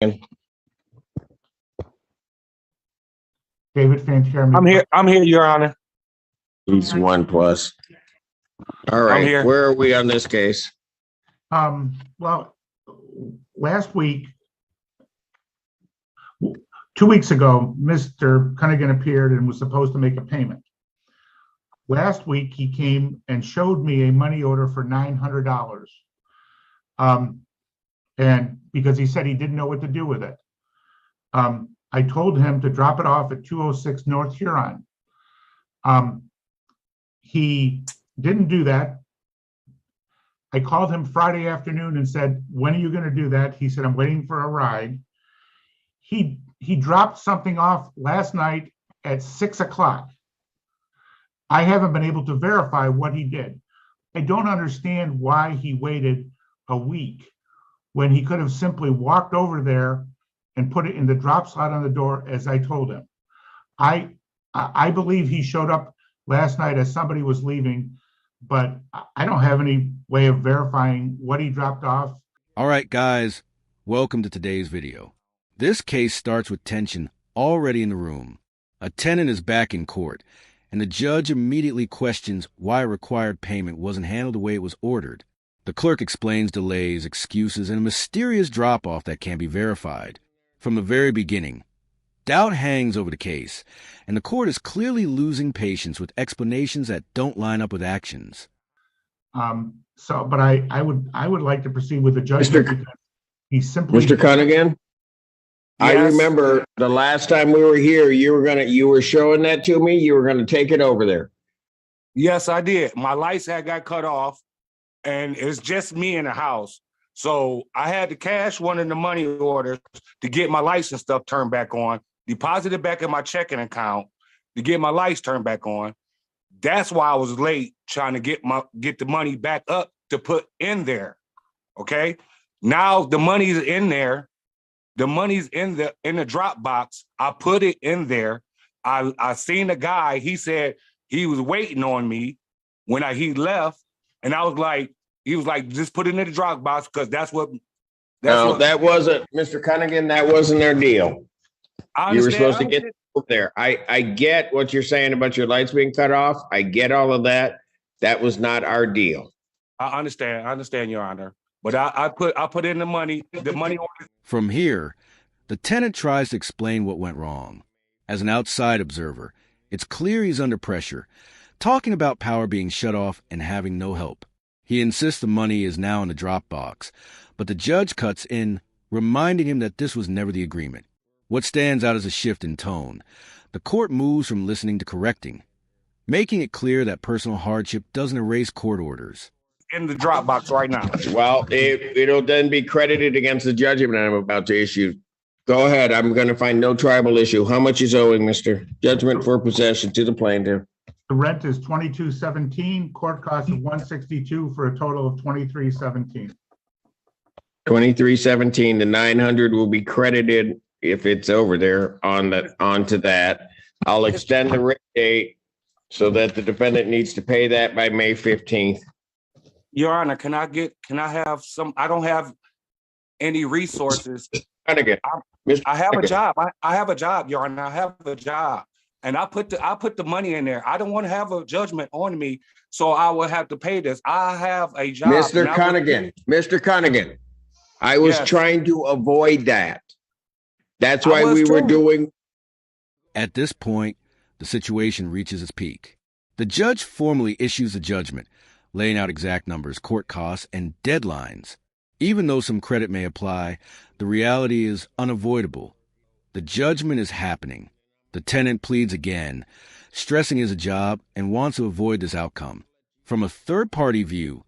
David Fanchermi. I'm here, Your Honor. He's 1+. All right, here. where are we on this case? Well, last week, 2 weeks ago, Mr. Cunningham appeared and was supposed to make a payment. Last week, he came and showed me a money order for $900. And because he said he didn't know what to do with it. I told him to drop it off at 206 North Huron. He didn't do that. I called him Friday afternoon and said, when are you going to do that? He said, I'm waiting for a ride. He dropped something off last night at 6 o'clock. I haven't been able to verify what he did. I don't understand why he waited a week when he could have simply walked over there and put it in the drop slot on the door as I told him. I believe he showed up last night as somebody was leaving, but I don't have any way of verifying what he dropped off. All right, guys, welcome to today's video. This case starts with tension already in the room. A tenant is back in court, and the judge immediately questions why required payment wasn't handled the way it was ordered. The clerk explains delays, excuses, and a mysterious drop-off that can't be verified. From the very beginning, doubt hangs over the case, and the court is clearly losing patience with explanations that don't line up with actions. But I would like to proceed with the judgment because he simply. Mr. Cunningham? Yes. I remember the last time we were here, you were showing that to me. You were gonna take it over there. Yes, I did. My lights had got cut off, and it's just me in the house. So I had to cash one of the money orders to get my lights and stuff turned back on, deposit it back in my checking account to get my lights turned back on. That's why I was late trying to get the money back up to put in there. Okay. Now the money's in there. The money's in the drop box. I put it in there. I seen a guy. He said he was waiting on me when he left, and I was like, he was like, just put it in the drop box because that wasn't Mr. Cunningham. That wasn't their deal. You were supposed to get over there. I get what you're saying about your lights being cut off. I get all of that. That was not our deal. I understand, Your Honor. But I put in the money order. From here, the tenant tries to explain what went wrong. As an outside observer, it's clear he's under pressure, talking about power being shut off and having no help. He insists the money is now in the drop box, but the judge cuts in, reminding him that this was never the agreement. What stands out is a shift in tone. The court moves from listening to correcting, making it clear that personal hardship doesn't erase court orders. In the drop box right now. Well, it'll then be credited against the judgment I'm about to issue. Go ahead. I'm going to find no tribal issue. How much is owing, Mr. Judgment for possession to the plaintiff? The rent is $22.17. Court cost of $162 for a total of $23.17. $23.17. The $900 will be credited if it's over there onto that. I'll extend the rate date so that the defendant needs to pay that by May 15th. Your Honor, can I have some? I don't have any resources. I have a job. I have a job, Your Honor. I have a job. And I put the money in there. I don't want to have a judgment on me, so I will have to pay this. I have a job. Mr. Cunningham, I was trying to avoid that. That's why we were doing. At this point, the situation reaches its peak. The judge formally issues a judgment, laying out exact numbers, court costs, and deadlines. Even though some credit may apply, the reality is unavoidable. The judgment is happening. The tenant pleads again, stressing his job and wants to avoid this outcome. From a third-party view,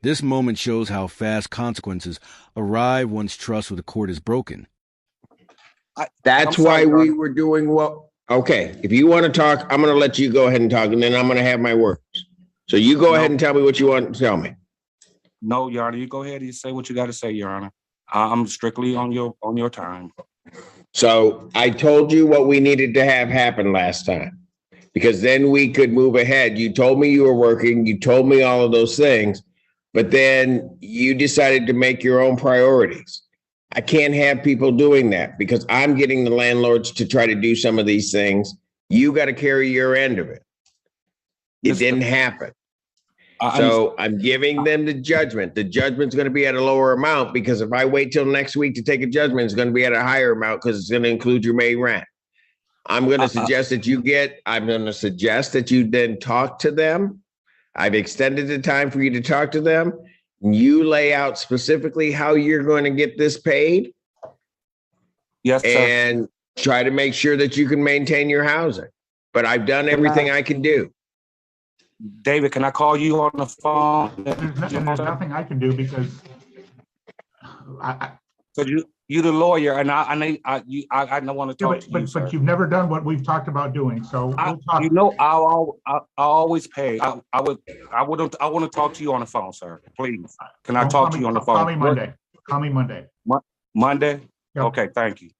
this moment shows how fast consequences arrive once trust with the court is broken. That's why we were doing what. Okay, if you want to talk, I'm going to let you go ahead and talk, and then I'm going to have my words. So you go ahead and tell me what you want to tell me. No, Your Honor, you go ahead and say what you got to say, Your Honor. I'm strictly on your time. So I told you what we needed to have happen last time, because then we could move ahead. You told me you were working. You told me all of those things, but then you decided to make your own priorities. I can't have people doing that because I'm getting the landlords to try to do some of these things. You got to carry your end of it. It Mr. didn't happen. I So I'm giving them the judgment. The judgment's going to be at a lower amount because if I wait till next week to take a judgment, it's going to be at a higher amount because it's going to include your May rent. I'm going to suggest that I'm going to suggest that you then talk to them. I've extended the time for you to talk to them. You lay out specifically how you're going to get this paid Yes, sir. and try to make sure that you can maintain your housing. But I've done everything I can do. David, can I call you on the phone? There's nothing I can do because So you the lawyer, and I don't want to talk to you, but sir. you've never done what we've talked about doing, so we'll talk. You know, I always pay. I want to talk to you on the phone, sir. Please, can I Don't talk to you on the phone? Call me Monday. Call me Monday. Monday? Yep. Okay, thank you.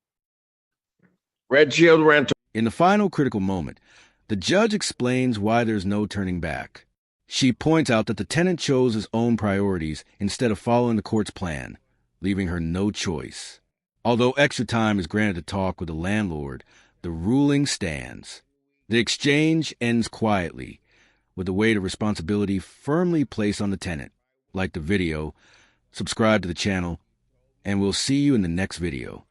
Red Shield Rental. In the final critical moment, the judge explains why there's no turning back. She points out that the tenant chose his own priorities instead of following the court's plan, leaving her no choice. Although extra time is granted to talk with the landlord, the ruling stands. The exchange ends quietly, with the weight of responsibility firmly placed on the tenant. Like the video, subscribe to the channel, and we'll see you in the next video.